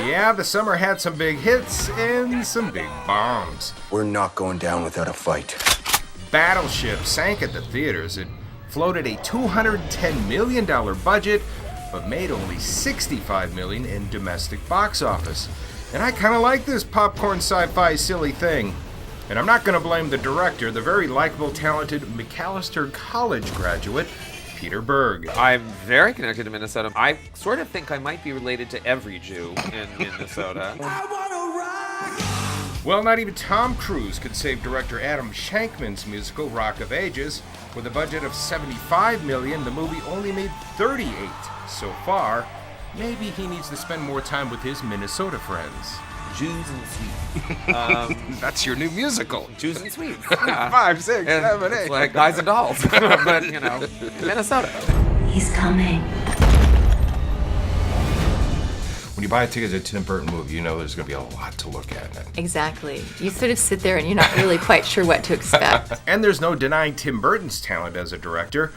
Yeah, the summer had some big hits and some big bombs. We're not going down without a fight. Battleship sank at the theaters. It floated a $210 million budget, but made only $65 million in domestic box office. And I kind of like this popcorn sci-fi silly thing. And I'm not going to blame the director, the very likable, talented McAllister College graduate, Peter Berg. I'm very connected to Minnesota. I sort of think I might be related to every Jew in Minnesota. Well, not even Tom Cruise could save director Adam Shankman's musical Rock of Ages. With a budget of $75 million, the movie only made $38 so far. Maybe he needs to spend more time with his Minnesota friends. Jews and sweets. That's your new musical. Jews and sweets. 5, 6, 7, 8. It's like Guys and Dolls. But, Minnesota. He's coming. When you buy a ticket to a Tim Burton movie, you know there's going to be a lot to look at. Exactly. You sort of sit there and you're not really quite sure what to expect. And there's no denying Tim Burton's talent as a director,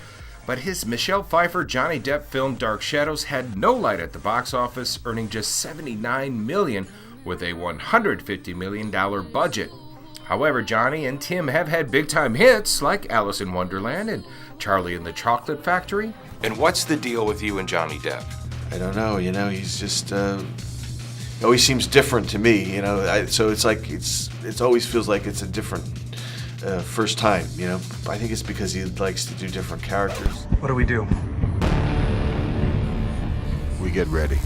but his Michelle Pfeiffer, Johnny Depp film Dark Shadows had no light at the box office, earning just $79 million with a $150 million budget. However, Johnny and Tim have had big-time hits like Alice in Wonderland and Charlie and the Chocolate Factory. And what's the deal with you and Johnny Depp? I don't know, he's just, always seems different to me, so it's like, it always feels like it's a different first time, I think it's because he likes to do different characters. What do we do? We get ready.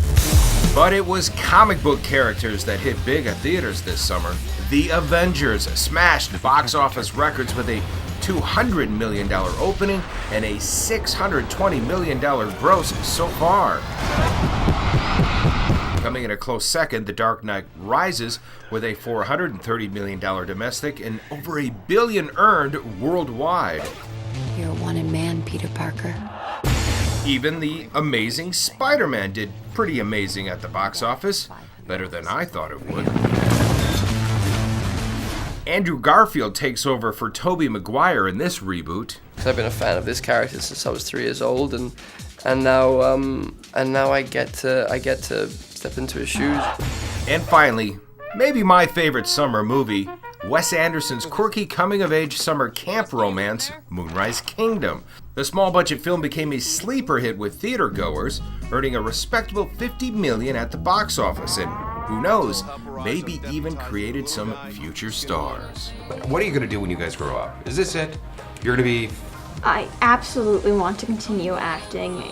But it was comic book characters that hit big at theaters this summer. The Avengers smashed box office records with a $200 million opening and a $620 million gross so far. Coming in a close second, The Dark Knight Rises with a $430 million domestic and over $1 billion earned worldwide. You're a wanted man, Peter Parker. Even The Amazing Spider-Man did pretty amazing at the box office, better than I thought it would. Andrew Garfield takes over for Tobey Maguire in this reboot. I've been a fan of this character since I was 3 years old, and now I get to step into his shoes. And finally, maybe my favorite summer movie, Wes Anderson's quirky coming-of-age summer camp romance, Moonrise Kingdom. The small-budget film became a sleeper hit with theater-goers, earning a respectable $50 million at the box office, and who knows, maybe even created some future stars. What are you going to do when you guys grow up? Is this it? You're going to be... I absolutely want to continue acting.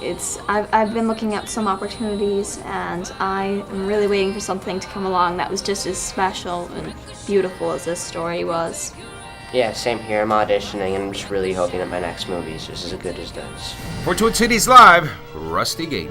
I've been looking at some opportunities, and I am really waiting for something to come along that was just as special and beautiful as this story was. Yeah, same here. I'm auditioning, and I'm just really hoping that my next movie is just as good as this. For Twin Cities Live, Rusty Gate.